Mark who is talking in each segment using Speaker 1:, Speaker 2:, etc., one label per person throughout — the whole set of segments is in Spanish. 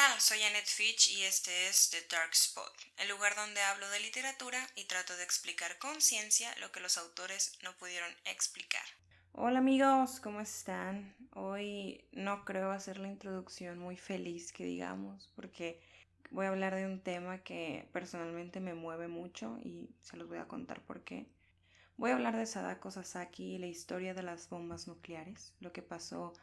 Speaker 1: tal? Soy Annette Fitch y este es The Dark Spot, el lugar donde hablo de literatura y trato de explicar con ciencia lo que los autores no pudieron explicar. Hola amigos, ¿cómo están? Hoy no creo hacer la introducción muy feliz que digamos, porque voy a hablar de un tema que personalmente me mueve mucho y se los voy a contar por qué. Voy a hablar de Sadako Sasaki y la historia de las bombas nucleares, lo que pasó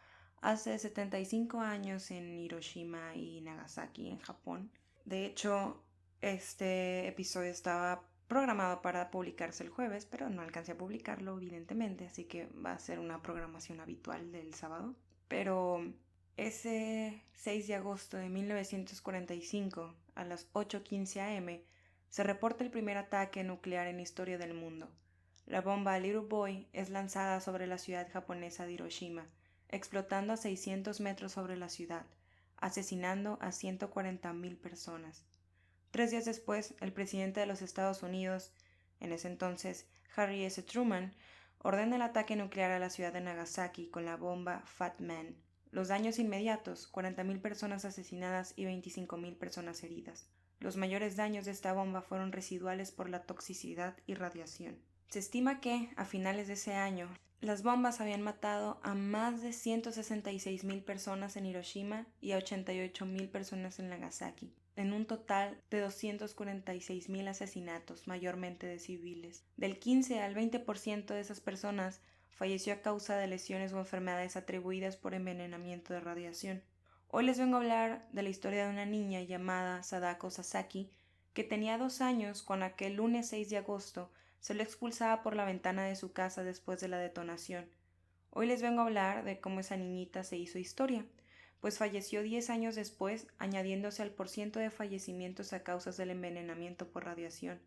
Speaker 1: hace 75 años en Hiroshima y Nagasaki, en Japón. De hecho, este episodio estaba programado para publicarse el jueves, pero no alcancé a publicarlo, evidentemente, así que va a ser una programación habitual del sábado. Pero ese 6 de agosto de 1945, a las 8:15 am, se reporta el primer ataque nuclear en la historia del mundo. La bomba Little Boy es lanzada sobre la ciudad japonesa de Hiroshima, explotando a 600 metros sobre la ciudad, asesinando a 140.000 personas. 3 días después, el presidente de los Estados Unidos, en ese entonces Harry S. Truman, ordena el ataque nuclear a la ciudad de Nagasaki con la bomba Fat Man. Los daños inmediatos: 40.000 personas asesinadas y 25.000 personas heridas. Los mayores daños de esta bomba fueron residuales por la toxicidad y radiación. Se estima que, a finales de ese año, las bombas habían matado a más de 166.000 personas en Hiroshima y a 88.000 personas en Nagasaki, en un total de 246.000 asesinatos, mayormente de civiles. Del 15 al 20% de esas personas falleció a causa de lesiones o enfermedades atribuidas por envenenamiento de radiación. Hoy les vengo a hablar de la historia de una niña llamada Sadako Sasaki, que tenía 2 años cuando aquel lunes 6 de agosto se lo expulsaba por la ventana de su casa después de la detonación. Hoy les vengo a hablar de cómo esa niñita se hizo historia, pues falleció 10 años después, añadiéndose al porciento de fallecimientos a causas del envenenamiento por radiación.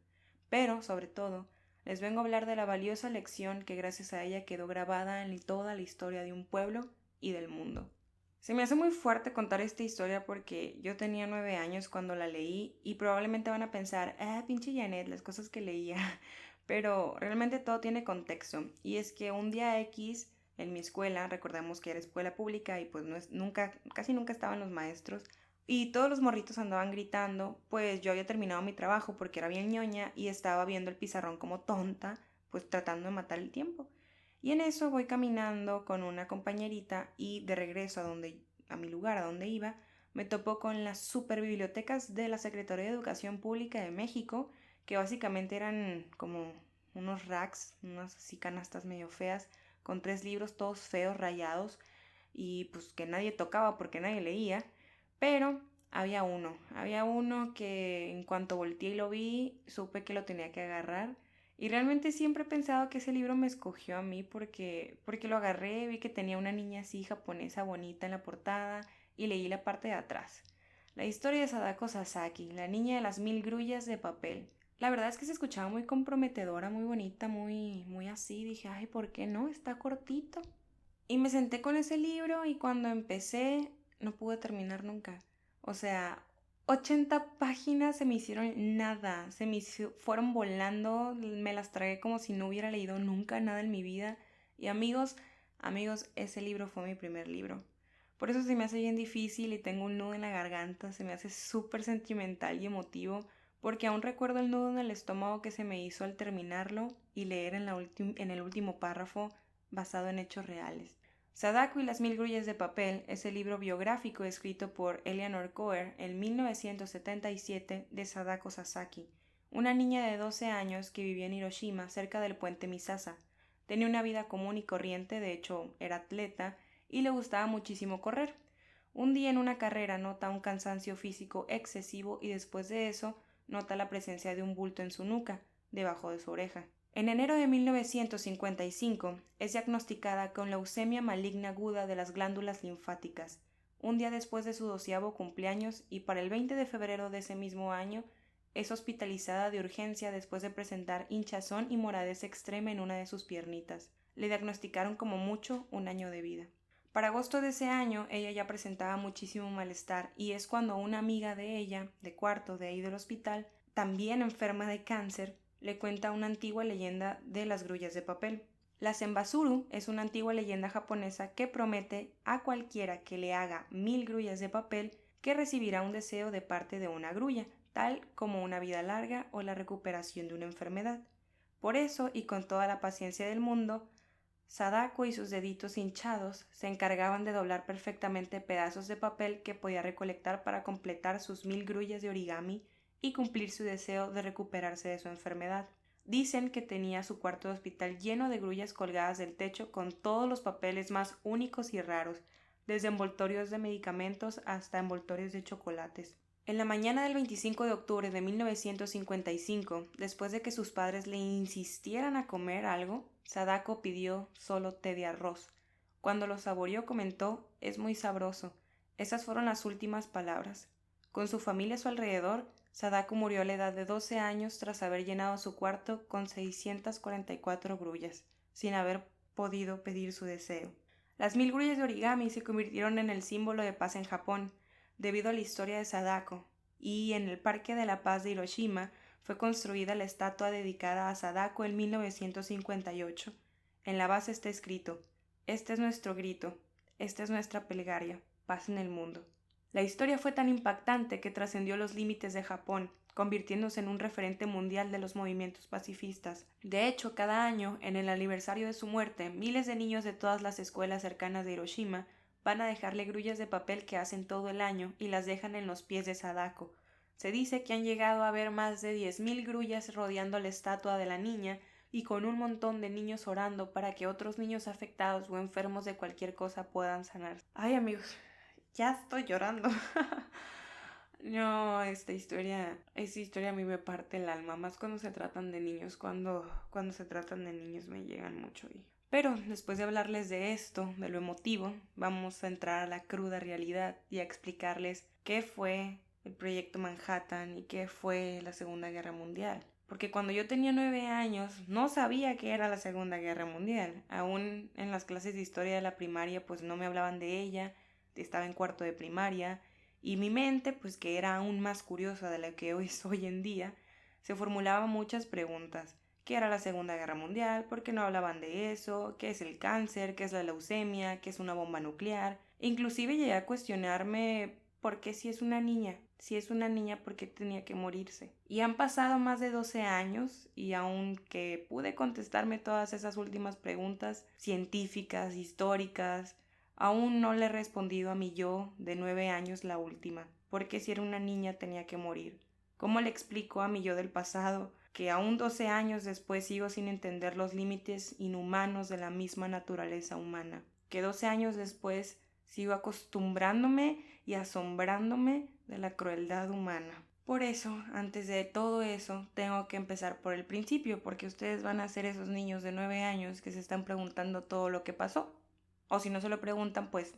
Speaker 1: Pero, sobre todo, les vengo a hablar de la valiosa lección que gracias a ella quedó grabada en toda la historia de un pueblo y del mundo. Se me hace muy fuerte contar esta historia porque yo tenía 9 años cuando la leí y probablemente van a pensar, pinche Janet, las cosas que leía. Pero realmente todo tiene contexto. Y es que un día X en mi escuela, recordemos que era escuela pública y pues casi nunca estaban los maestros, y todos los morritos andaban gritando, pues yo había terminado mi trabajo porque era bien ñoña y estaba viendo el pizarrón como tonta, pues tratando de matar el tiempo. Y en eso voy caminando con una compañerita y de regreso a mi lugar, a donde iba, me topo con las super bibliotecas de la Secretaría de Educación Pública de México, que básicamente eran como unos racks, unas así canastas medio feas, con 3 libros todos feos, rayados, y pues que nadie tocaba porque nadie leía, pero había uno que en cuanto volteé y lo vi, supe que lo tenía que agarrar. Y realmente siempre he pensado que ese libro me escogió a mí porque lo agarré, vi que tenía una niña así japonesa bonita en la portada y leí la parte de atrás. La historia de Sadako Sasaki, la niña de las 1000 grullas de papel. La verdad es que se escuchaba muy comprometedora, muy bonita, muy así. Dije, ay, ¿por qué no? Está cortito. Y me senté con ese libro y cuando empecé no pude terminar nunca. O sea, 80 páginas se me hicieron nada, fueron volando, me las tragué como si no hubiera leído nunca nada en mi vida. Y amigos, ese libro fue mi primer libro. Por eso se me hace bien difícil y tengo un nudo en la garganta, se me hace súper sentimental y emotivo, porque aún recuerdo el nudo en el estómago que se me hizo al terminarlo y leer en el último párrafo basado en hechos reales. Sadako y las 1000 grullas de papel es el libro biográfico escrito por Eleanor Coher en 1977 de Sadako Sasaki, una niña de 12 años que vivía en Hiroshima cerca del puente Misasa. Tenía una vida común y corriente, de hecho era atleta y le gustaba muchísimo correr. Un día en una carrera nota un cansancio físico excesivo y después de eso nota la presencia de un bulto en su nuca, debajo de su oreja. En enero de 1955 es diagnosticada con leucemia maligna aguda de las glándulas linfáticas, un día después de su 12º cumpleaños, y para el 20 de febrero de ese mismo año es hospitalizada de urgencia después de presentar hinchazón y moradez extrema en una de sus piernitas. Le diagnosticaron como mucho un año de vida. Para agosto de ese año ella ya presentaba muchísimo malestar y es cuando una amiga de ella, de cuarto de ahí del hospital, también enferma de cáncer, le cuenta una antigua leyenda de las grullas de papel. La Senbasuru es una antigua leyenda japonesa que promete a cualquiera que le haga 1000 grullas de papel que recibirá un deseo de parte de una grulla, tal como una vida larga o la recuperación de una enfermedad. Por eso, y con toda la paciencia del mundo, Sadako y sus deditos hinchados se encargaban de doblar perfectamente pedazos de papel que podía recolectar para completar sus 1000 grullas de origami y cumplir su deseo de recuperarse de su enfermedad. Dicen que tenía su cuarto de hospital lleno de grullas colgadas del techo con todos los papeles más únicos y raros, desde envoltorios de medicamentos hasta envoltorios de chocolates. En la mañana del 25 de octubre de 1955, después de que sus padres le insistieran a comer algo, Sadako pidió solo té de arroz. Cuando lo saboreó comentó: «Es muy sabroso». Esas fueron las últimas palabras. Con su familia a su alrededor, Sadako murió a la edad de 12 años tras haber llenado su cuarto con 644 grullas, sin haber podido pedir su deseo. Las 1000 grullas de origami se convirtieron en el símbolo de paz en Japón, debido a la historia de Sadako, y en el Parque de la Paz de Hiroshima fue construida la estatua dedicada a Sadako en 1958. En la base está escrito: «Este es nuestro grito, esta es nuestra plegaria, paz en el mundo». La historia fue tan impactante que trascendió los límites de Japón, convirtiéndose en un referente mundial de los movimientos pacifistas. De hecho, cada año, en el aniversario de su muerte, miles de niños de todas las escuelas cercanas de Hiroshima van a dejarle grullas de papel que hacen todo el año y las dejan en los pies de Sadako. Se dice que han llegado a ver más de 10.000 grullas rodeando la estatua de la niña y con un montón de niños orando para que otros niños afectados o enfermos de cualquier cosa puedan sanar. Ay, amigos, ya estoy llorando. No, esta historia a mí me parte el alma, más cuando se tratan de niños, cuando se tratan de niños me llegan mucho. Pero después de hablarles de esto, de lo emotivo, vamos a entrar a la cruda realidad y a explicarles qué fue el Proyecto Manhattan y qué fue la Segunda Guerra Mundial. Porque cuando yo tenía 9 años no sabía qué era la Segunda Guerra Mundial. Aún en las clases de historia de la primaria pues no me hablaban de ella, estaba en cuarto de primaria, y mi mente, pues que era aún más curiosa de la que es hoy en día, se formulaba muchas preguntas. ¿Qué era la Segunda Guerra Mundial? ¿Por qué no hablaban de eso? ¿Qué es el cáncer? ¿Qué es la leucemia? ¿Qué es una bomba nuclear? Inclusive llegué a cuestionarme por qué si es una niña, ¿por qué tenía que morirse? Y han pasado más de 12 años y aunque pude contestarme todas esas últimas preguntas científicas, históricas, aún no le he respondido a mi yo de 9 años la última. ¿Por qué si era una niña tenía que morir? ¿Cómo le explico a mi yo del pasado que aún 12 años después sigo sin entender los límites inhumanos de la misma naturaleza humana? Que 12 años después sigo acostumbrándome y asombrándome de la crueldad humana. Por eso, antes de todo eso, tengo que empezar por el principio, porque ustedes van a ser esos niños de 9 años que se están preguntando todo lo que pasó. O si no se lo preguntan, pues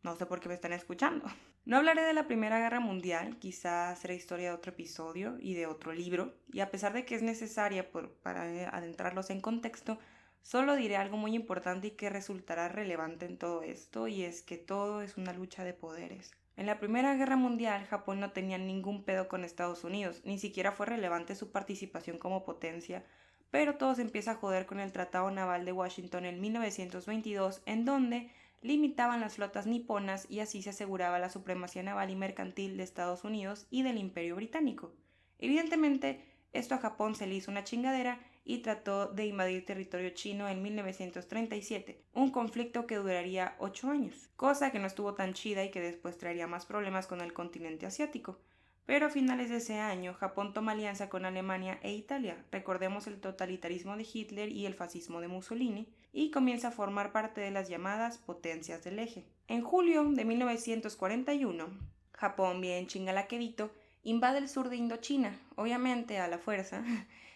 Speaker 1: no sé por qué me están escuchando. No hablaré de la Primera Guerra Mundial, quizás será historia de otro episodio y de otro libro, y a pesar de que es necesaria para adentrarlos en contexto, solo diré algo muy importante y que resultará relevante en todo esto, y es que todo es una lucha de poderes. En la Primera Guerra Mundial, Japón no tenía ningún pedo con Estados Unidos, ni siquiera fue relevante su participación como potencia, pero todo se empieza a joder con el Tratado Naval de Washington en 1922, en donde limitaban las flotas niponas y así se aseguraba la supremacía naval y mercantil de Estados Unidos y del Imperio Británico. Evidentemente, esto a Japón se le hizo una chingadera y trató de invadir territorio chino en 1937, un conflicto que duraría 8 años, cosa que no estuvo tan chida y que después traería más problemas con el continente asiático. Pero a finales de ese año, Japón toma alianza con Alemania e Italia, recordemos el totalitarismo de Hitler y el fascismo de Mussolini, y comienza a formar parte de las llamadas potencias del eje. En julio de 1941, Japón, bien chingalaquedito, invade el sur de Indochina, obviamente a la fuerza,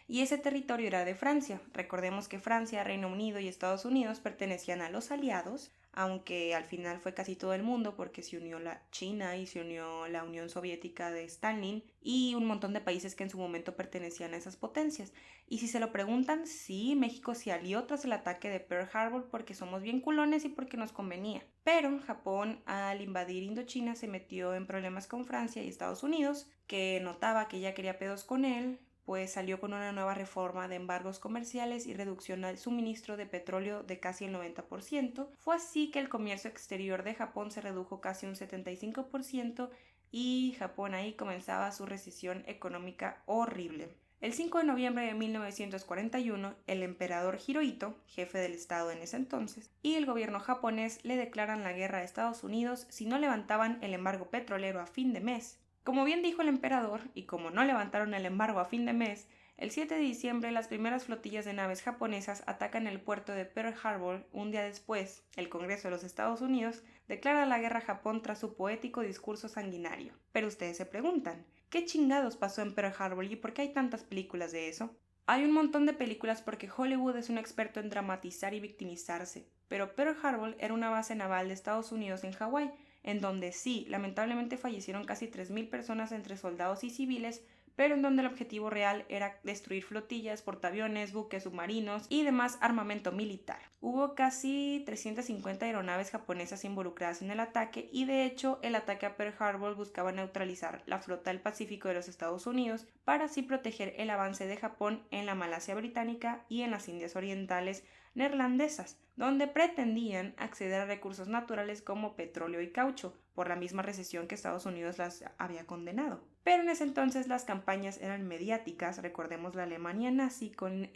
Speaker 1: y ese territorio era de Francia. Recordemos que Francia, Reino Unido y Estados Unidos pertenecían a los aliados, aunque al final fue casi todo el mundo porque se unió la China y se unió la Unión Soviética de Stalin y un montón de países que en su momento pertenecían a esas potencias. Y si se lo preguntan, sí, México se alió tras el ataque de Pearl Harbor porque somos bien culones y porque nos convenía. Pero Japón, al invadir Indochina, se metió en problemas con Francia y Estados Unidos, que notaba que ella quería pedos con él, pues salió con una nueva reforma de embargos comerciales y reducción al suministro de petróleo de casi el 90%. Fue así que el comercio exterior de Japón se redujo casi un 75% y Japón ahí comenzaba su recesión económica horrible. El 5 de noviembre de 1941, el emperador Hirohito, jefe del estado en ese entonces, y el gobierno japonés le declaran la guerra a Estados Unidos si no levantaban el embargo petrolero a fin de mes. Como bien dijo el emperador, y como no levantaron el embargo a fin de mes, el 7 de diciembre las primeras flotillas de naves japonesas atacan el puerto de Pearl Harbor. Un día después, el Congreso de los Estados Unidos declara la guerra a Japón tras su poético discurso sanguinario. Pero ustedes se preguntan, ¿qué chingados pasó en Pearl Harbor y por qué hay tantas películas de eso? Hay un montón de películas porque Hollywood es un experto en dramatizar y victimizarse, pero Pearl Harbor era una base naval de Estados Unidos en Hawái, en donde sí, lamentablemente fallecieron casi 3.000 personas entre soldados y civiles, pero en donde el objetivo real era destruir flotillas, portaaviones, buques submarinos y demás armamento militar. Hubo casi 350 aeronaves japonesas involucradas en el ataque y de hecho el ataque a Pearl Harbor buscaba neutralizar la flota del Pacífico de los Estados Unidos para así proteger el avance de Japón en la Malasia británica y en las Indias Orientales neerlandesas, donde pretendían acceder a recursos naturales como petróleo y caucho, por la misma recesión que Estados Unidos las había condenado. Pero en ese entonces las campañas eran mediáticas, recordemos la Alemania nazi con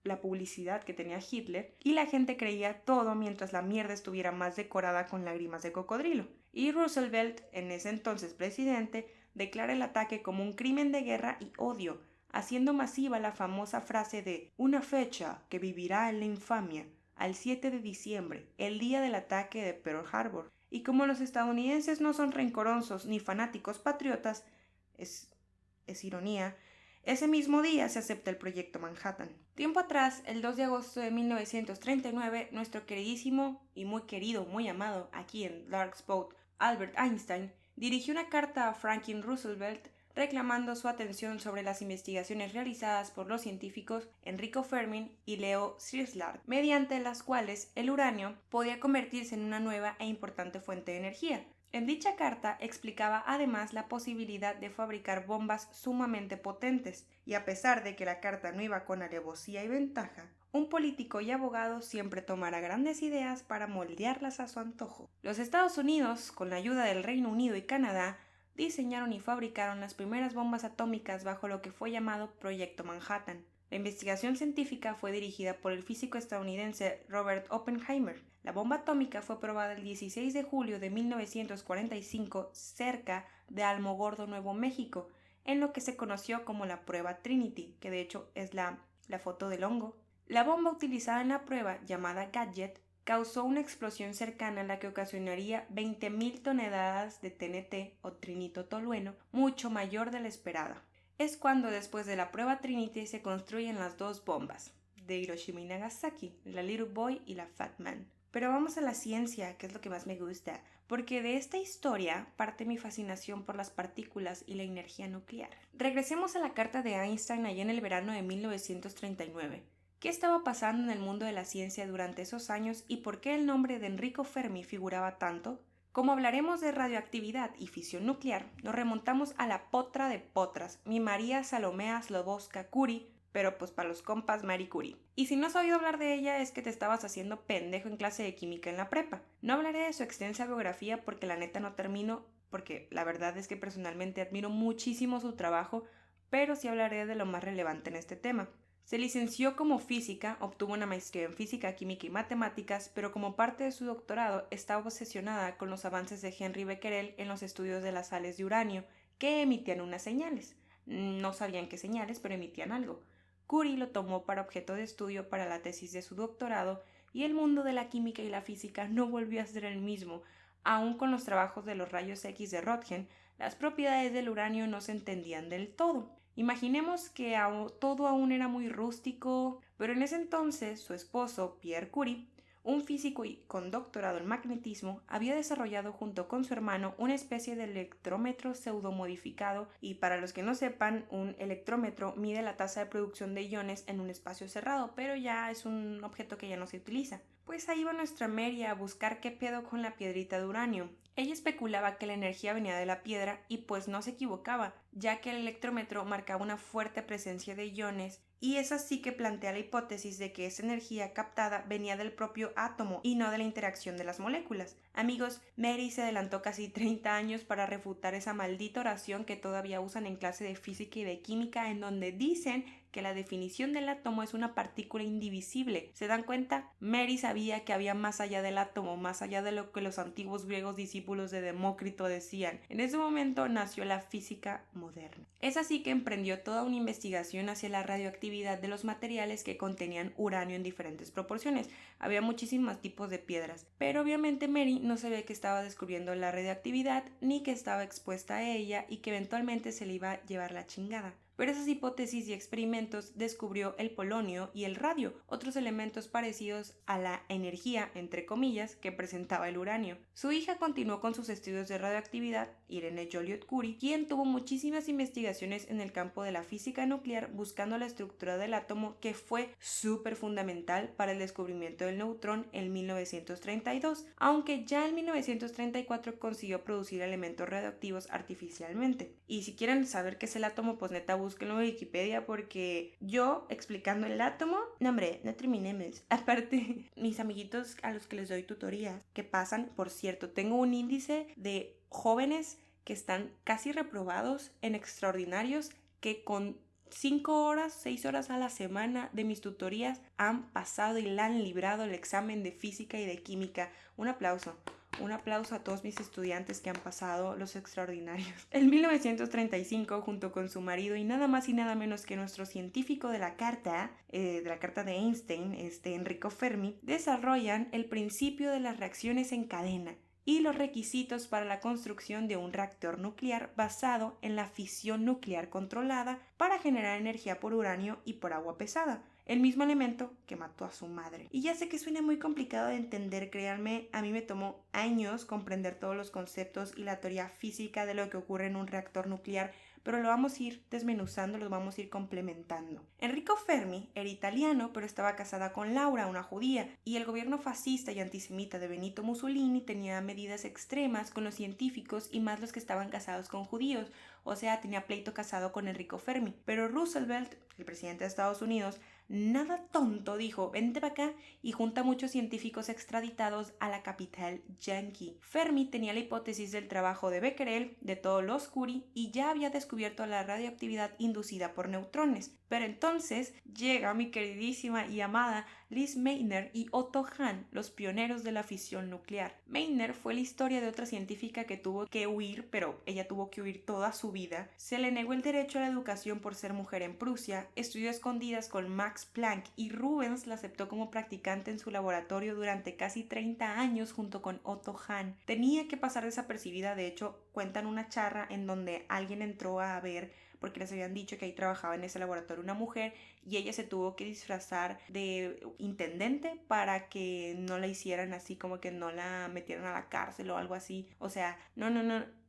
Speaker 1: la publicidad que tenía Hitler, y la gente creía todo mientras la mierda estuviera más decorada con lágrimas de cocodrilo. Y Roosevelt, en ese entonces presidente, declara el ataque como un crimen de guerra y odio, haciendo masiva la famosa frase de una fecha que vivirá en la infamia, al 7 de diciembre, el día del ataque de Pearl Harbor. Y como los estadounidenses no son rencorosos ni fanáticos patriotas, es ironía, ese mismo día se acepta el proyecto Manhattan. Tiempo atrás, el 2 de agosto de 1939, nuestro queridísimo y muy querido, muy amado aquí en Dark Spot, Albert Einstein, dirigió una carta a Franklin Roosevelt reclamando su atención sobre las investigaciones realizadas por los científicos Enrico Fermi y Leo Szilard, mediante las cuales el uranio podía convertirse en una nueva e importante fuente de energía. En dicha carta explicaba además la posibilidad de fabricar bombas sumamente potentes, y a pesar de que la carta no iba con alevosía y ventaja, un político y abogado siempre tomará grandes ideas para moldearlas a su antojo. Los Estados Unidos, con la ayuda del Reino Unido y Canadá, diseñaron y fabricaron las primeras bombas atómicas bajo lo que fue llamado Proyecto Manhattan. La investigación científica fue dirigida por el físico estadounidense Robert Oppenheimer. La bomba atómica fue probada el 16 de julio de 1945 cerca de Alamogordo, Nuevo México, en lo que se conoció como la prueba Trinity, que de hecho es la foto del hongo. La bomba utilizada en la prueba, llamada Gadget, causó una explosión cercana a la que ocasionaría 20.000 toneladas de TNT o trinito tolueno, mucho mayor de la esperada. Es cuando después de la prueba Trinity se construyen las dos bombas, de Hiroshima y Nagasaki, la Little Boy y la Fat Man. Pero vamos a la ciencia, que es lo que más me gusta, porque de esta historia parte mi fascinación por las partículas y la energía nuclear. Regresemos a la carta de Einstein allá en el verano de 1939. ¿Qué estaba pasando en el mundo de la ciencia durante esos años y por qué el nombre de Enrico Fermi figuraba tanto? Como hablaremos de radioactividad y fisión nuclear, nos remontamos a la potra de potras, mi María Salomea Slodowska Curie, pero pues para los compas Marie Curie. Y si no has oído hablar de ella es que te estabas haciendo pendejo en clase de química en la prepa. No hablaré de su extensa biografía porque la neta no termino, porque la verdad es que personalmente admiro muchísimo su trabajo, pero sí hablaré de lo más relevante en este tema. Se licenció como física, obtuvo una maestría en física, química y matemáticas, pero como parte de su doctorado estaba obsesionada con los avances de Henri Becquerel en los estudios de las sales de uranio, que emitían unas señales. No sabían qué señales, pero emitían algo. Curie lo tomó para objeto de estudio para la tesis de su doctorado y el mundo de la química y la física no volvió a ser el mismo. Aún con los trabajos de los rayos X de Röntgen, las propiedades del uranio no se entendían del todo. Imaginemos que todo aún era muy rústico, pero en ese entonces su esposo, Pierre Curie, un físico con doctorado en magnetismo, había desarrollado junto con su hermano una especie de electrómetro pseudomodificado y para los que no sepan, un electrómetro mide la tasa de producción de iones en un espacio cerrado, pero ya es un objeto que ya no se utiliza. Pues ahí va nuestra Mary a buscar qué pedo con la piedrita de uranio. Ella especulaba que la energía venía de la piedra y pues no se equivocaba, ya que el electrómetro marcaba una fuerte presencia de iones, y es así que plantea la hipótesis de que esa energía captada venía del propio átomo y no de la interacción de las moléculas. Amigos, Mary se adelantó casi 30 años para refutar esa maldita oración que todavía usan en clase de física y de química, en donde dicen que la definición del átomo es una partícula indivisible. ¿Se dan cuenta? Mary sabía que había más allá del átomo, más allá de lo que los antiguos griegos discípulos de Demócrito decían. En ese momento nació la física moderna. Es así que emprendió toda una investigación hacia la radioactividad de los materiales que contenían uranio en diferentes proporciones. Había muchísimos tipos de piedras, pero obviamente Mary no sabía que estaba descubriendo la radioactividad ni que estaba expuesta a ella y que eventualmente se le iba a llevar la chingada. Pero esas hipótesis y experimentos descubrió el polonio y el radio, otros elementos parecidos a la energía, entre comillas, que presentaba el uranio. Su hija continuó con sus estudios de radioactividad, Irene Joliot-Curie, quien tuvo muchísimas investigaciones en el campo de la física nuclear buscando la estructura del átomo, que fue súper fundamental para el descubrimiento del neutrón en 1932, aunque ya en 1934 consiguió producir elementos radioactivos artificialmente. Y si quieren saber qué es el átomo, pues neta búsquenlo en Wikipedia, porque yo explicando el átomo, no hombre, no terminemos. Aparte, mis amiguitos a los que les doy tutorías, que pasan, por cierto, tengo un índice de jóvenes que están casi reprobados en extraordinarios, que con 5 horas, 6 horas a la semana de mis tutorías han pasado y la han librado el examen de física y de química. Un aplauso. Un aplauso a todos mis estudiantes que han pasado los extraordinarios. En 1935, junto con su marido y nada más y nada menos que nuestro científico de la carta de Einstein, Enrico Fermi, desarrollan el principio de las reacciones en cadena y los requisitos para la construcción de un reactor nuclear basado en la fisión nuclear controlada para generar energía por uranio y por agua pesada, el mismo elemento que mató a su madre. Y ya sé que suena muy complicado de entender, créanme, a mí me tomó años comprender todos los conceptos y la teoría física de lo que ocurre en un reactor nuclear, pero lo vamos a ir desmenuzando, lo vamos a ir complementando. Enrico Fermi era italiano, pero estaba casada con Laura, una judía, y el gobierno fascista y antisemita de Benito Mussolini tenía medidas extremas con los científicos y más los que estaban casados con judíos, o sea, tenía pleito casado con Enrico Fermi. Pero Roosevelt, el presidente de Estados Unidos, nada tonto, dijo, vente para acá y junta muchos científicos extraditados a la capital yankee. Fermi tenía la hipótesis del trabajo de Becquerel, de todos los Curie, y ya había descubierto la radioactividad inducida por neutrones. Pero entonces llega mi queridísima y amada Lise Meitner y Otto Hahn, los pioneros de la fisión nuclear. Meitner fue la historia de otra científica que tuvo que huir, pero ella tuvo que huir toda su vida. Se le negó el derecho a la educación por ser mujer en Prusia, estudió a escondidas con Max Planck y Rubens la aceptó como practicante en su laboratorio durante casi 30 años junto con Otto Hahn. Tenía que pasar desapercibida, de hecho cuentan una charla en donde alguien entró a ver porque les habían dicho que ahí trabajaba en ese laboratorio una mujer y ella se tuvo que disfrazar de intendente para que no la hicieran así, como que no la metieran a la cárcel o algo así. O sea, no.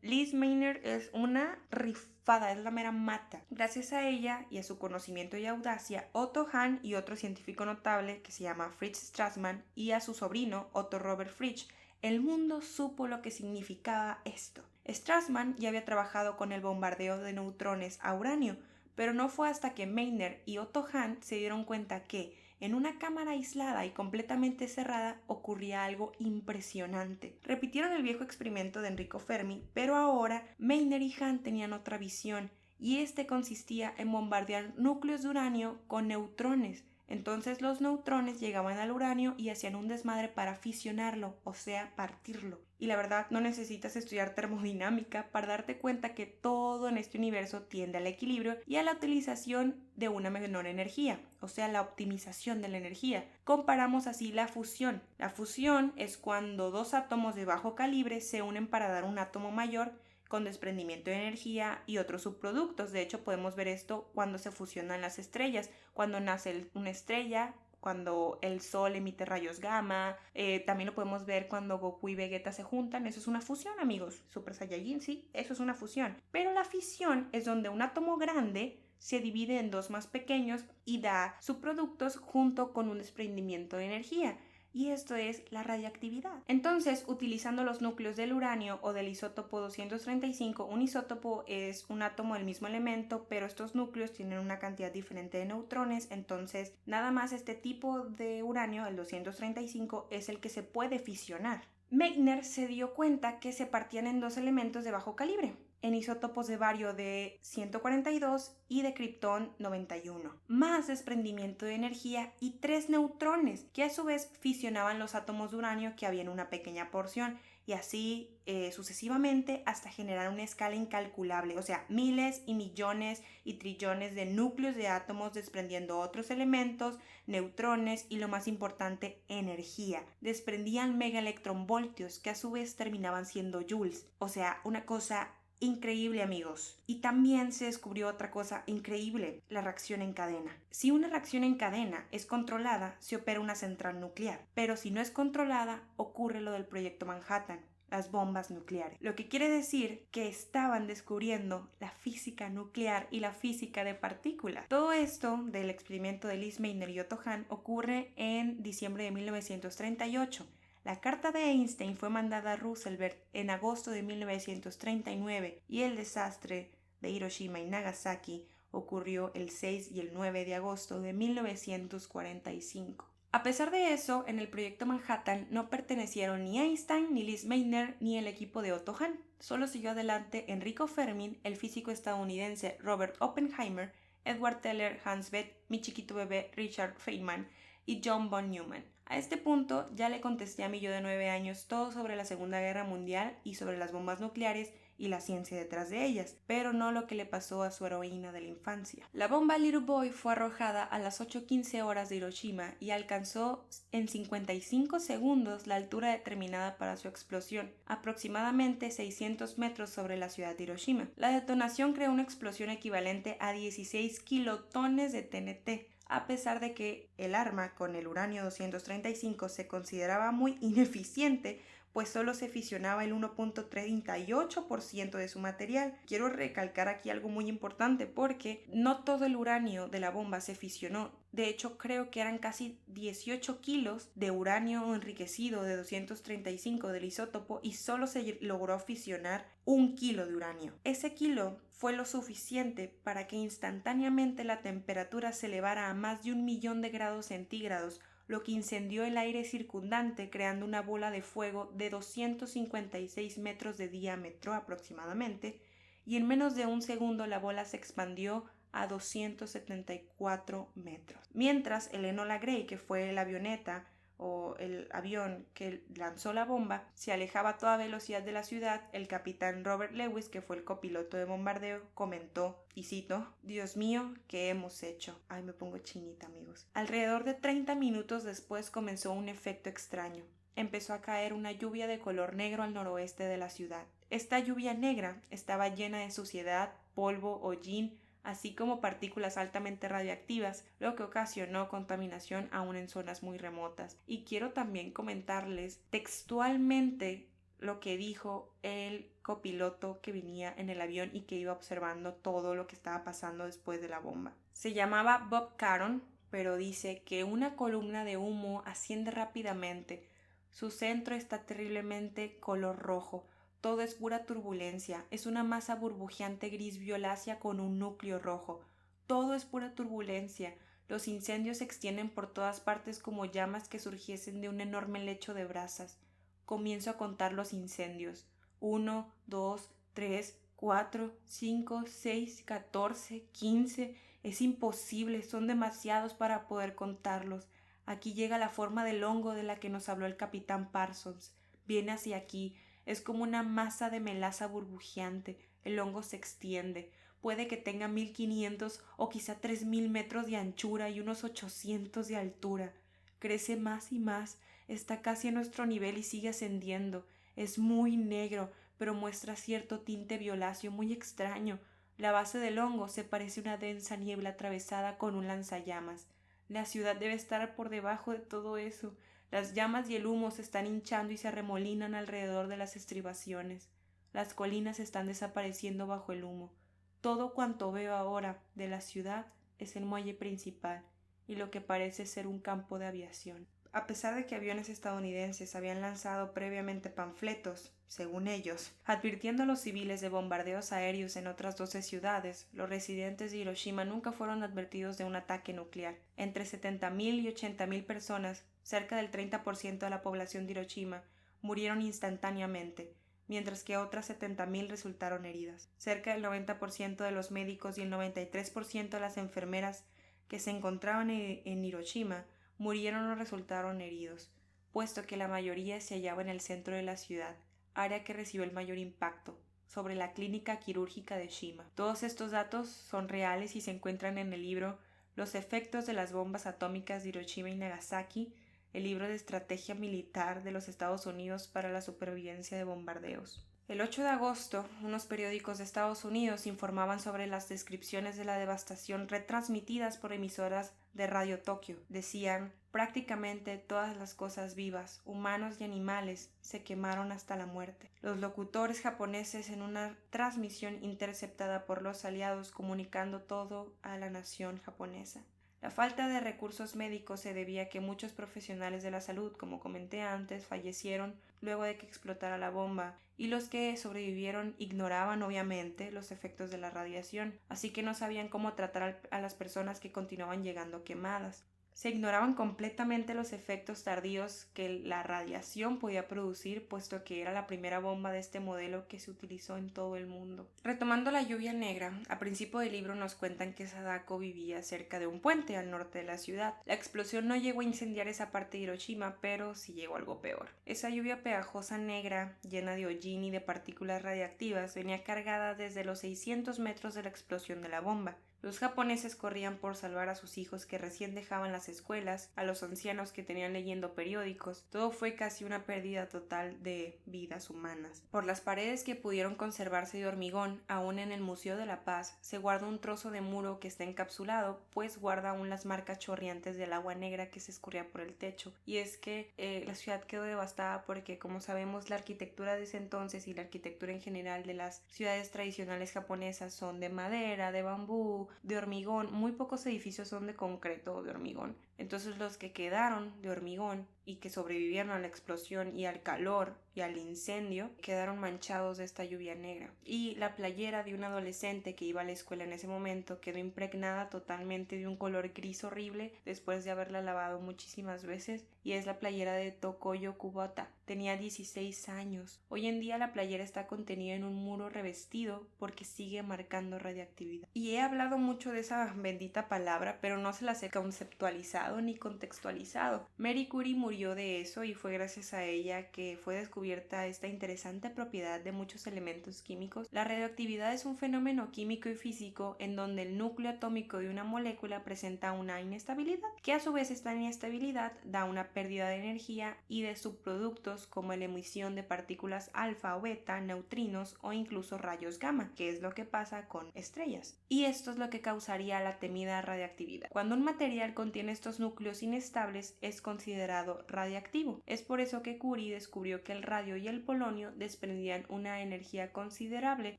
Speaker 1: Lise Meitner es una rifada, es la mera mata. Gracias a ella y a su conocimiento y audacia, Otto Hahn y otro científico notable que se llama Fritz Strassmann y a su sobrino Otto Robert Fritzsche, el mundo supo lo que significaba esto. Strassmann ya había trabajado con el bombardeo de neutrones a uranio, pero no fue hasta que Meitner y Otto Hahn se dieron cuenta que en una cámara aislada y completamente cerrada ocurría algo impresionante. Repitieron el viejo experimento de Enrico Fermi, pero ahora Meitner y Hahn tenían otra visión, y este consistía en bombardear núcleos de uranio con neutrones. Entonces los neutrones llegaban al uranio y hacían un desmadre para fisionarlo, o sea, partirlo. Y la verdad, no necesitas estudiar termodinámica para darte cuenta que todo en este universo tiende al equilibrio y a la utilización de una menor energía, o sea, la optimización de la energía. Comparamos así la fusión. La fusión es cuando dos átomos de bajo calibre se unen para dar un átomo mayor con desprendimiento de energía y otros subproductos. De hecho, podemos ver esto cuando se fusionan las estrellas, cuando nace una estrella, cuando el sol emite rayos gamma, también lo podemos ver cuando Goku y Vegeta se juntan. Eso es una fusión, amigos. Super Saiyajin, sí, eso es una fusión. Pero la fisión es donde un átomo grande se divide en dos más pequeños y da subproductos junto con un desprendimiento de energía. y esto es la radiactividad. Entonces, utilizando los núcleos del uranio o del isótopo 235, un isótopo es un átomo del mismo elemento, pero estos núcleos tienen una cantidad diferente de neutrones, entonces nada más este tipo de uranio, el 235, es el que se puede fisionar. Meitner se dio cuenta que se partían en dos elementos de bajo calibre, en isótopos de bario de 142 y de kriptón 91, más desprendimiento de energía y 3 neutrones, que a su vez fisionaban los átomos de uranio que había en una pequeña porción, y así sucesivamente hasta generar una escala incalculable, o sea, miles y millones y trillones de núcleos de átomos desprendiendo otros elementos, neutrones y, lo más importante, energía. Desprendían megaelectronvoltios que a su vez terminaban siendo joules, o sea, una cosa increíble, amigos. Y también se descubrió otra cosa increíble, la reacción en cadena. Si una reacción en cadena es controlada, se opera una central nuclear, pero si no es controlada, ocurre lo del proyecto Manhattan, las bombas nucleares. Lo que quiere decir que estaban descubriendo la física nuclear y la física de partículas. Todo esto del experimento de Lise Meitner y Otto Hahn ocurre en diciembre de 1938. La carta de Einstein fue mandada a Roosevelt en agosto de 1939 y el desastre de Hiroshima y Nagasaki ocurrió el 6 y el 9 de agosto de 1945. A pesar de eso, en el proyecto Manhattan no pertenecieron ni Einstein, ni Lise Meitner, ni el equipo de Otto Hahn. Solo siguió adelante Enrico Fermi, el físico estadounidense Robert Oppenheimer, Edward Teller, Hans Bethe, mi chiquito bebé Richard Feynman y John von Neumann. A este punto ya le contesté a mi yo de 9 años todo sobre la Segunda Guerra Mundial y sobre las bombas nucleares y la ciencia detrás de ellas, pero no lo que le pasó a su heroína de la infancia. La bomba Little Boy fue arrojada a las 8:15 horas de Hiroshima y alcanzó en 55 segundos la altura determinada para su explosión, aproximadamente 600 metros sobre la ciudad de Hiroshima. La detonación creó una explosión equivalente a 16 kilotones de TNT, a pesar de que el arma con el uranio 235 se consideraba muy ineficiente, pues solo se fisionaba el 1.38% de su material. Quiero recalcar aquí algo muy importante porque no todo el uranio de la bomba se fisionó. De hecho, creo que eran casi 18 kilos de uranio enriquecido de 235 del isótopo y solo se logró fisionar 1 kilo de uranio. Ese kilo fue lo suficiente para que instantáneamente la temperatura se elevara a más de 1.000.000 de grados centígrados, lo que incendió el aire circundante creando una bola de fuego de 256 metros de diámetro aproximadamente, y en menos de un segundo la bola se expandió a 274 metros. Mientras el Enola Gray, que fue la avioneta o el avión que lanzó la bomba, se alejaba a toda velocidad de la ciudad, el capitán Robert Lewis, que fue el copiloto de bombardeo, comentó, y cito: «Dios mío, ¿qué hemos hecho?». Ay, me pongo chinita, amigos. Alrededor de 30 minutos después comenzó un efecto extraño. Empezó a caer una lluvia de color negro al noroeste de la ciudad. Esta lluvia negra estaba llena de suciedad, polvo, hollín, así como partículas altamente radiactivas, lo que ocasionó contaminación aún en zonas muy remotas. Y quiero también comentarles textualmente lo que dijo el copiloto que venía en el avión y que iba observando todo lo que estaba pasando después de la bomba. Se llamaba Bob Caron, pero dice que una columna de humo asciende rápidamente. Su centro está terriblemente color rojo. Todo es pura turbulencia, es una masa burbujeante gris violácea con un núcleo rojo. Todo es pura turbulencia. Los incendios se extienden por todas partes como llamas que surgiesen de un enorme lecho de brasas. Comienzo a contar los incendios. 1, 2, 3, 4, 5, 6, 14, 15. Es imposible, son demasiados para poder contarlos. Aquí llega la forma del hongo de la que nos habló el capitán Parsons. Viene hacia aquí. Es como una masa de melaza burbujeante. El hongo se extiende. Puede que tenga 1.500 o quizá 3.000 metros de anchura y unos 800 de altura. Crece más y más. Está casi a nuestro nivel y sigue ascendiendo. Es muy negro, pero muestra cierto tinte violáceo muy extraño. La base del hongo se parece a una densa niebla atravesada con un lanzallamas. La ciudad debe estar por debajo de todo eso. Las llamas y el humo se están hinchando y se arremolinan alrededor de las estribaciones. Las colinas están desapareciendo bajo el humo. Todo cuanto veo ahora de la ciudad es el muelle principal y lo que parece ser un campo de aviación. A pesar de que aviones estadounidenses habían lanzado previamente panfletos, según ellos, advirtiendo a los civiles de bombardeos aéreos en otras 12 ciudades, los residentes de Hiroshima nunca fueron advertidos de un ataque nuclear. Entre 70.000 y 80.000 personas, cerca del 30% de la población de Hiroshima, murieron instantáneamente, mientras que otras 70.000 resultaron heridas. Cerca del 90% de los médicos y el 93% de las enfermeras que se encontraban en Hiroshima murieron o resultaron heridos, puesto que la mayoría se hallaba en el centro de la ciudad, área que recibió el mayor impacto, sobre la clínica quirúrgica de Shima. Todos estos datos son reales y se encuentran en el libro Los efectos de las bombas atómicas de Hiroshima y Nagasaki, el libro de estrategia militar de los Estados Unidos para la supervivencia de bombardeos. El 8 de agosto, unos periódicos de Estados Unidos informaban sobre las descripciones de la devastación retransmitidas por emisoras de Radio Tokio. Decían, prácticamente todas las cosas vivas, humanos y animales, se quemaron hasta la muerte. Los locutores japoneses en una transmisión interceptada por los aliados comunicando todo a la nación japonesa. La falta de recursos médicos se debía a que muchos profesionales de la salud, como comenté antes, fallecieron luego de que explotara la bomba, y los que sobrevivieron ignoraban obviamente los efectos de la radiación, así que no sabían cómo tratar a las personas que continuaban llegando quemadas. Se ignoraban completamente los efectos tardíos que la radiación podía producir, puesto que era la primera bomba de este modelo que se utilizó en todo el mundo. Retomando la lluvia negra, a principio del libro nos cuentan que Sadako vivía cerca de un puente al norte de la ciudad. La explosión no llegó a incendiar esa parte de Hiroshima, pero sí llegó algo peor. Esa lluvia pegajosa negra, llena de hollín y de partículas radiactivas, venía cargada desde los 600 metros de la explosión de la bomba. Los japoneses corrían por salvar a sus hijos que recién dejaban las escuelas, a los ancianos que tenían leyendo periódicos. Todo fue casi una pérdida total de vidas humanas. Por las paredes que pudieron conservarse de hormigón, aún en el Museo de la Paz, se guarda un trozo de muro que está encapsulado, pues guarda aún las marcas chorreantes del agua negra que se escurría por el techo. Y es que la ciudad quedó devastada porque, como sabemos, la arquitectura de ese entonces y la arquitectura en general de las ciudades tradicionales japonesas son de madera, de bambú, de hormigón. Muy pocos edificios son de concreto o de hormigón. Entonces los que quedaron de hormigón y que sobrevivieron a la explosión y al calor y al incendio quedaron manchados de esta lluvia negra. Y la playera de un adolescente que iba a la escuela en ese momento quedó impregnada totalmente de un color gris horrible después de haberla lavado muchísimas veces, y es la playera de Tokoyo Kubota. Tenía 16 años. Hoy en día la playera está contenida en un muro revestido porque sigue marcando radiactividad. Y he hablado mucho de esa bendita palabra, pero no se las he conceptualizado ni contextualizado. Marie Curie murió de eso y fue gracias a ella que fue descubierta esta interesante propiedad de muchos elementos químicos. La radioactividad es un fenómeno químico y físico en donde el núcleo atómico de una molécula presenta una inestabilidad, que a su vez esta inestabilidad da una pérdida de energía y de subproductos como la emisión de partículas alfa o beta, neutrinos o incluso rayos gamma, que es lo que pasa con estrellas. Y esto es lo que causaría la temida radiactividad. Cuando un material contiene estos núcleos inestables es considerado radiactivo. Es por eso que Curie descubrió que el radio y el polonio desprendían una energía considerable,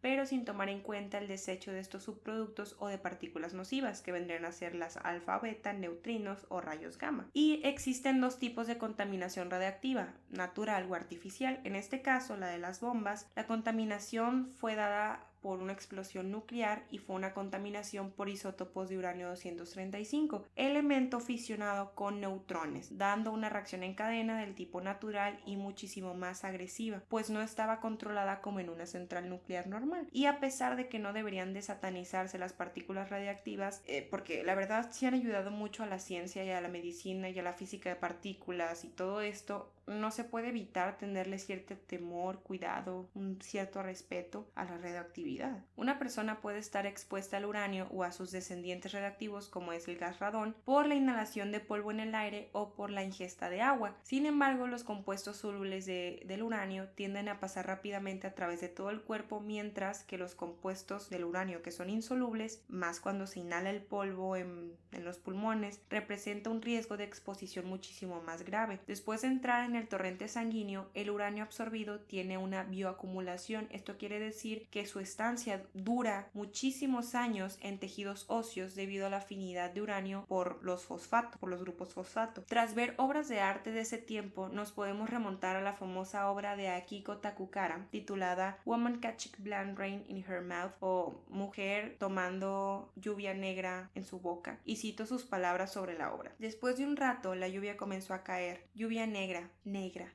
Speaker 1: pero sin tomar en cuenta el desecho de estos subproductos o de partículas nocivas, que vendrían a ser las alfa, beta, neutrinos o rayos gamma. Y existen dos tipos de contaminación radiactiva, natural o artificial. En este caso, la de las bombas, la contaminación fue dada por una explosión nuclear y fue una contaminación por isótopos de uranio 235, elemento fisionado con neutrones, dando una reacción en cadena del tipo natural y muchísimo más agresiva, pues no estaba controlada como en una central nuclear normal. Y a pesar de que no deberían de satanizarse las partículas radiactivas, porque la verdad sí han ayudado mucho a la ciencia y a la medicina y a la física de partículas y todo esto, no se puede evitar tenerle cierto temor, cuidado, un cierto respeto a la radioactividad. Una persona puede estar expuesta al uranio o a sus descendientes radioactivos, como es el gas radón, por la inhalación de polvo en el aire o por la ingesta de agua. Sin embargo, los compuestos solubles del uranio tienden a pasar rápidamente a través de todo el cuerpo, mientras que los compuestos del uranio que son insolubles, más cuando se inhala el polvo en los pulmones, representa un riesgo de exposición muchísimo más grave. Después de entrar en el torrente sanguíneo, el uranio absorbido tiene una bioacumulación. Esto quiere decir que su estancia dura muchísimos años en tejidos óseos debido a la afinidad de uranio por los fosfatos, por los grupos fosfato. Tras ver obras de arte de ese tiempo, nos podemos remontar a la famosa obra de Akiko Takukara titulada Woman Catching Blind Rain in Her Mouth, o Mujer tomando lluvia negra en su boca, y cito sus palabras sobre la obra. Después de un rato, la lluvia comenzó a caer, lluvia negra,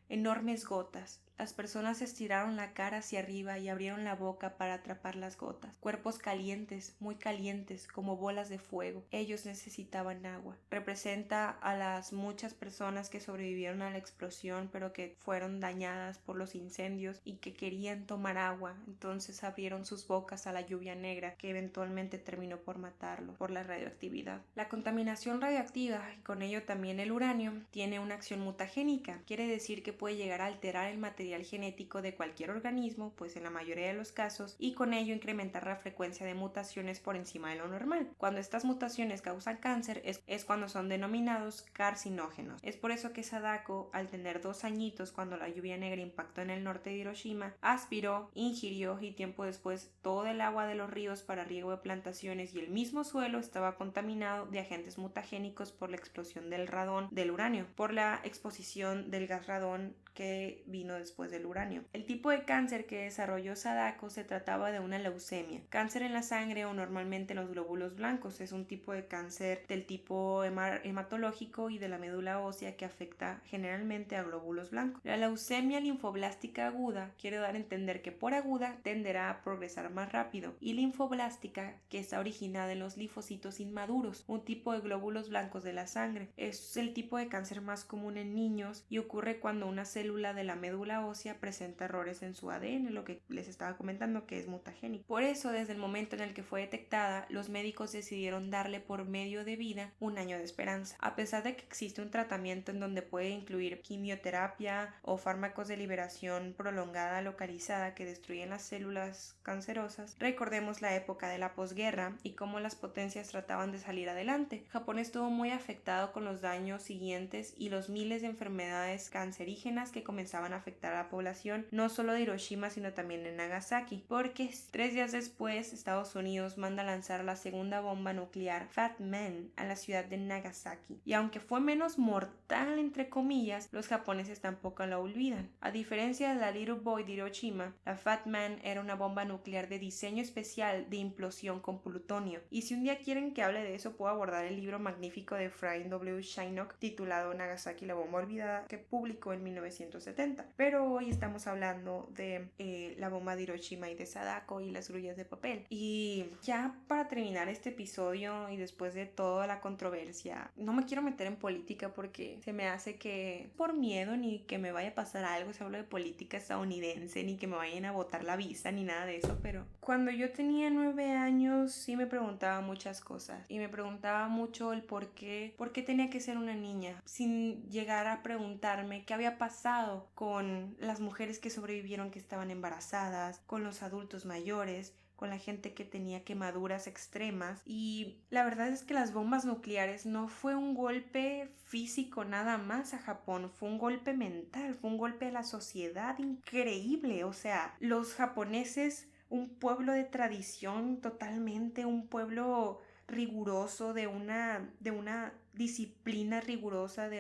Speaker 1: enormes gotas. Las personas estiraron la cara hacia arriba y abrieron la boca para atrapar las gotas. Cuerpos calientes, muy calientes, como bolas de fuego. Ellos necesitaban agua. Representa a las muchas personas que sobrevivieron a la explosión, pero que fueron dañadas por los incendios y que querían tomar agua. Entonces abrieron sus bocas a la lluvia negra, que eventualmente terminó por matarlo, por la radioactividad. La contaminación radioactiva, y con ello también el uranio, tiene una acción mutagénica. Quiere decir que puede llegar a alterar el material genético de cualquier organismo, pues en la mayoría de los casos, y con ello incrementar la frecuencia de mutaciones por encima de lo normal. Cuando estas mutaciones causan cáncer es cuando son denominados carcinógenos. Es por eso que Sadako, al tener 2 añitos cuando la lluvia negra impactó en el norte de Hiroshima, aspiró, ingirió y tiempo después todo el agua de los ríos para riego de plantaciones, y el mismo suelo estaba contaminado de agentes mutagénicos por la explosión del radón del uranio, por la exposición del gas radón que vino después del uranio. El tipo de cáncer que desarrolló Sadako se trataba de una leucemia, cáncer en la sangre o normalmente en los glóbulos blancos. Es un tipo de cáncer del tipo hematológico y de la médula ósea que afecta generalmente a glóbulos blancos. La leucemia linfoblástica aguda quiere dar a entender que por aguda tenderá a progresar más rápido, y linfoblástica, que está originada en los linfocitos inmaduros, un tipo de glóbulos blancos de la sangre. Es el tipo de cáncer más común en niños y ocurre cuando una célula de la médula ósea presenta errores en su ADN, lo que les estaba comentando, que es mutagénico. Por eso, desde el momento en el que fue detectada, los médicos decidieron darle por medio de vida 1 año de esperanza. A pesar de que existe un tratamiento en donde puede incluir quimioterapia o fármacos de liberación prolongada localizada que destruyen las células cancerosas, recordemos la época de la posguerra y cómo las potencias trataban de salir adelante. Japón estuvo muy afectado con los daños siguientes y los miles de enfermedades cancerígenas que comenzaban a afectar a la población, no solo de Hiroshima sino también de Nagasaki, porque 3 días después Estados Unidos manda a lanzar la segunda bomba nuclear Fat Man a la ciudad de Nagasaki, y aunque fue menos mortal entre comillas, los japoneses tampoco la olvidan. A diferencia de la Little Boy de Hiroshima, la Fat Man era una bomba nuclear de diseño especial de implosión con plutonio, y si un día quieren que hable de eso puedo abordar el libro magnífico de Frank W. Shinnock titulado Nagasaki, la bomba olvidada, que publicó en 1970, pero hoy estamos hablando de la bomba de Hiroshima y de Sadako y las grullas de papel. Y ya para terminar este episodio y después de toda la controversia, no me quiero meter en política porque se me hace que por miedo ni que me vaya a pasar algo si hablo de política estadounidense, ni que me vayan a botar la visa ni nada de eso, pero cuando yo tenía 9 años sí me preguntaba muchas cosas y me preguntaba mucho el por qué tenía que ser una niña, sin llegar a preguntarme qué había pasado con las mujeres que sobrevivieron, que estaban embarazadas, con los adultos mayores, con la gente que tenía quemaduras extremas. Y la verdad es que las bombas nucleares no fue un golpe físico nada más a Japón, fue un golpe mental, fue un golpe a la sociedad increíble. O sea, los japoneses, un pueblo de tradición totalmente, un pueblo riguroso, de una disciplina rigurosa,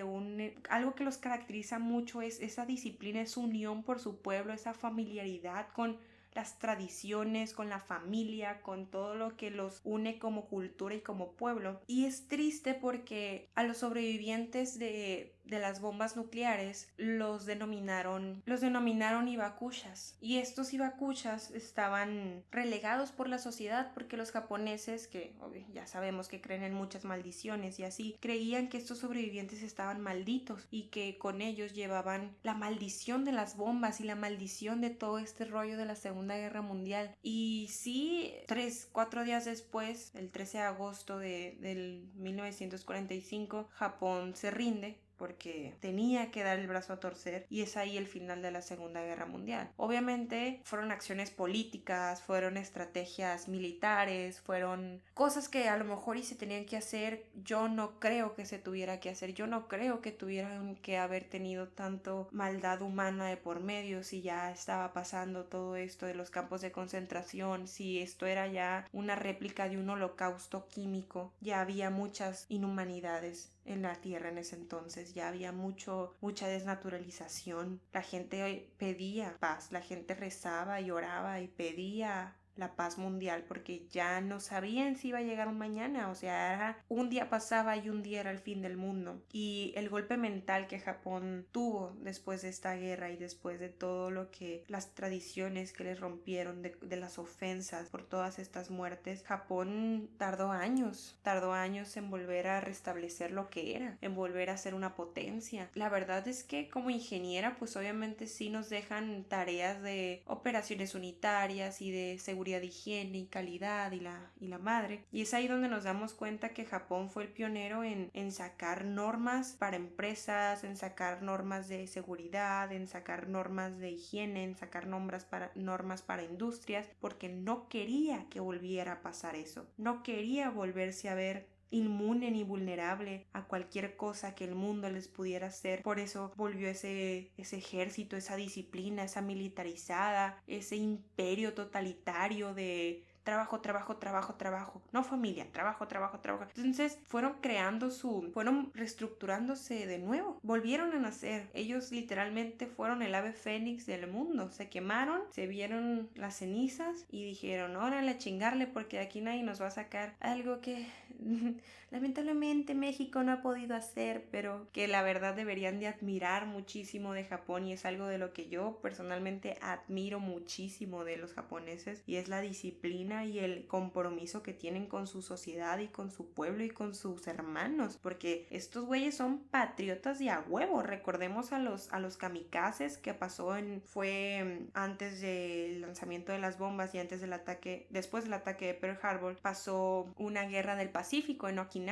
Speaker 1: algo que los caracteriza mucho es esa disciplina, esa unión por su pueblo, esa familiaridad con las tradiciones, con la familia, con todo lo que los une como cultura y como pueblo. Y es triste porque a los sobrevivientes de las bombas nucleares los denominaron hibakushas, y estos hibakushas estaban relegados por la sociedad porque los japoneses, que ya sabemos que creen en muchas maldiciones y así, creían que estos sobrevivientes estaban malditos y que con ellos llevaban la maldición de las bombas y la maldición de todo este rollo de la Segunda Guerra Mundial. Y sí, 4 días después, el 13 de agosto del 1945, Japón se rinde porque tenía que dar el brazo a torcer, y es ahí el final de la Segunda Guerra Mundial. Obviamente fueron acciones políticas, fueron estrategias militares, fueron cosas que a lo mejor y se tenían que hacer. Yo no creo que se tuviera que hacer, yo no creo que tuvieran que haber tenido tanto maldad humana de por medio si ya estaba pasando todo esto de los campos de concentración, si esto era ya una réplica de un holocausto químico. Ya había muchas inhumanidades en la tierra en ese entonces, ya había mucha desnaturalización. La gente pedía paz, la gente rezaba y oraba y pedía la paz mundial porque ya no sabían si iba a llegar un mañana, o sea, un día pasaba y un día era el fin del mundo. Y el golpe mental que Japón tuvo después de esta guerra y después de todo lo que las tradiciones que les rompieron, de las ofensas por todas estas muertes, Japón tardó años en volver a restablecer lo que era, en volver a ser una potencia. La verdad es que como ingeniera, pues obviamente sí nos dejan tareas de operaciones unitarias y de seguridad de higiene y calidad y la madre. Y es ahí donde nos damos cuenta que Japón fue el pionero en sacar normas para empresas, en sacar normas de seguridad, en sacar normas de higiene, en sacar normas para industrias, porque no quería que volviera a pasar eso. No quería volverse a ver inmune ni vulnerable a cualquier cosa que el mundo les pudiera hacer. Por eso volvió ese ejército, esa disciplina, esa militarizada, ese imperio totalitario de trabajo, trabajo, trabajo, trabajo, no familia, trabajo, trabajo, trabajo. Entonces fueron reestructurándose de nuevo, volvieron a nacer. Ellos literalmente fueron el ave fénix del mundo, se quemaron, se vieron las cenizas y dijeron, órale a chingarle porque de aquí nadie nos va a sacar. Algo que lamentablemente México no ha podido hacer, pero que la verdad deberían de admirar muchísimo de Japón, y es algo de lo que yo personalmente admiro muchísimo de los japoneses, y es la disciplina y el compromiso que tienen con su sociedad y con su pueblo y con sus hermanos, porque estos güeyes son patriotas de a huevo. Recordemos a los kamikazes que fue antes del lanzamiento de las bombas y después del ataque de Pearl Harbor, pasó una guerra del Pacífico en Okinawa.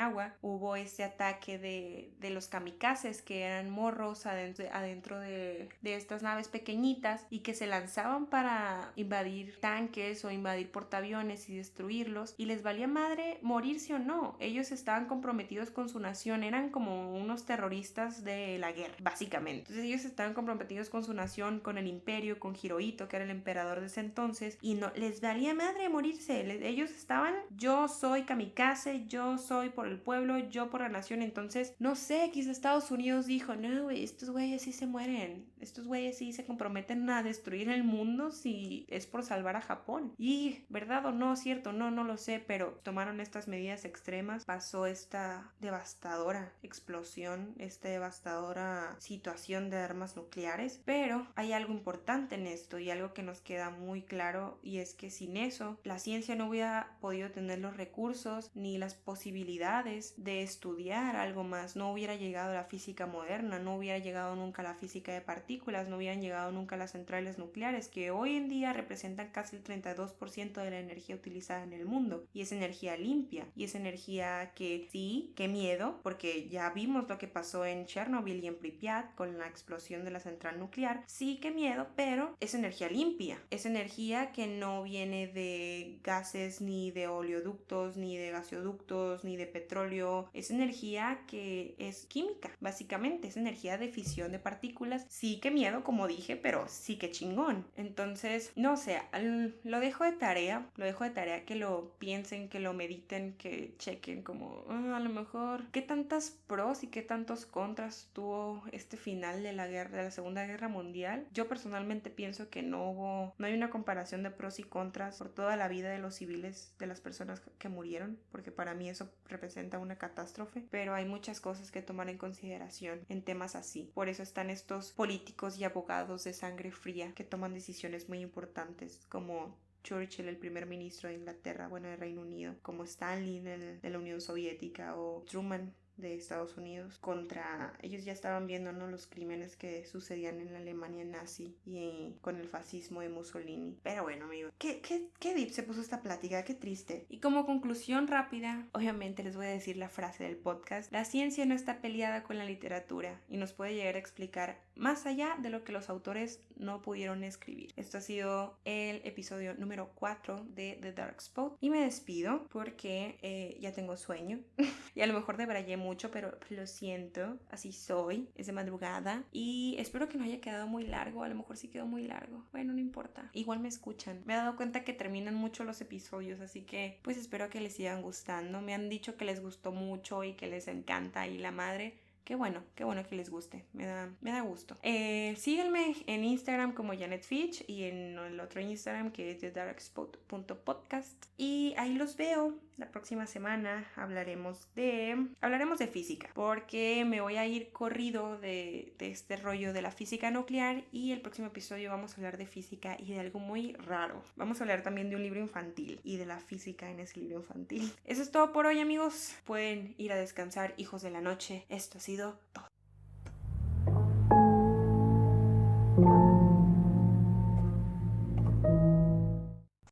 Speaker 1: Hubo este ataque de los kamikazes, que eran morros adentro de estas naves pequeñitas y que se lanzaban para invadir tanques o invadir portaaviones y destruirlos, y les valía madre morirse o no. Ellos estaban comprometidos con su nación, eran como unos terroristas de la guerra, básicamente. Entonces ellos estaban comprometidos con su nación, con el imperio, con Hirohito, que era el emperador de ese entonces, y no les valía madre morirse. Ellos estaban, yo soy kamikaze, yo soy por el pueblo, yo por la nación. Entonces, no sé, quizás Estados Unidos dijo, no, güey, estos güeyes sí se mueren, estos güeyes sí se comprometen a destruir el mundo si es por salvar a Japón. Y, ¿verdad o no? Cierto, no lo sé, pero tomaron estas medidas extremas. Pasó esta devastadora explosión, esta devastadora situación de armas nucleares, pero hay algo importante en esto y algo que nos queda muy claro, y es que sin eso la ciencia no hubiera podido tener los recursos ni las posibilidades de estudiar algo más. No hubiera llegado la física moderna, no hubiera llegado nunca la física de partículas, no hubieran llegado nunca las centrales nucleares, que hoy en día representan casi el 32% de la energía utilizada en el mundo, y es energía limpia, y es energía que sí, qué miedo, porque ya vimos lo que pasó en Chernobyl y en Pripyat con la explosión de la central nuclear. Sí, qué miedo, pero es energía limpia, es energía que no viene de gases, ni de oleoductos, ni de gasoductos, ni de petróleo. Es energía que es química, básicamente es energía de fisión de partículas. Sí, qué miedo, como dije, pero sí que chingón. Entonces, no sé, lo dejo de tarea que lo piensen, que lo mediten, que chequen como a lo mejor qué tantas pros y qué tantos contras tuvo este final de la Segunda Guerra Mundial. Yo personalmente pienso que no hay una comparación de pros y contras por toda la vida de los civiles, de las personas que murieron, porque para mí eso representa una catástrofe, pero hay muchas cosas que tomar en consideración en temas así. Por eso están estos políticos y abogados de sangre fría que toman decisiones muy importantes, como Churchill, el primer ministro de Inglaterra, de Reino Unido, como Stalin de la Unión Soviética, o Truman de Estados Unidos contra... Ellos ya estaban viendo, ¿no?, los crímenes que sucedían en la Alemania nazi y con el fascismo de Mussolini. Pero bueno, amigos, qué deep se puso esta plática, qué triste. Y como conclusión rápida, obviamente les voy a decir la frase del podcast: la ciencia no está peleada con la literatura y nos puede llegar a explicar más allá de lo que los autores no pudieron escribir. Esto ha sido el episodio número 4 de The Dark Spot y me despido porque ya tengo sueño y a lo mejor debrayé mucho, pero lo siento, así soy, es de madrugada y espero que no haya quedado muy largo. A lo mejor sí quedó muy largo, bueno, no importa, igual me escuchan. Me he dado cuenta que terminan mucho los episodios, así que pues espero que les sigan gustando. Me han dicho que les gustó mucho y que les encanta y la madre. Qué bueno que les guste, me da gusto. Síganme en Instagram como Janet Fitch y en el otro Instagram que es thedarkspot.podcast y ahí los veo. La próxima semana hablaremos de física, porque me voy a ir corrido de este rollo de la física nuclear y el próximo episodio vamos a hablar de física y de algo muy raro. Vamos a hablar también de un libro infantil y de la física en ese libro infantil. Eso es todo por hoy, amigos. Pueden ir a descansar, hijos de la noche. Esto ha sido todo.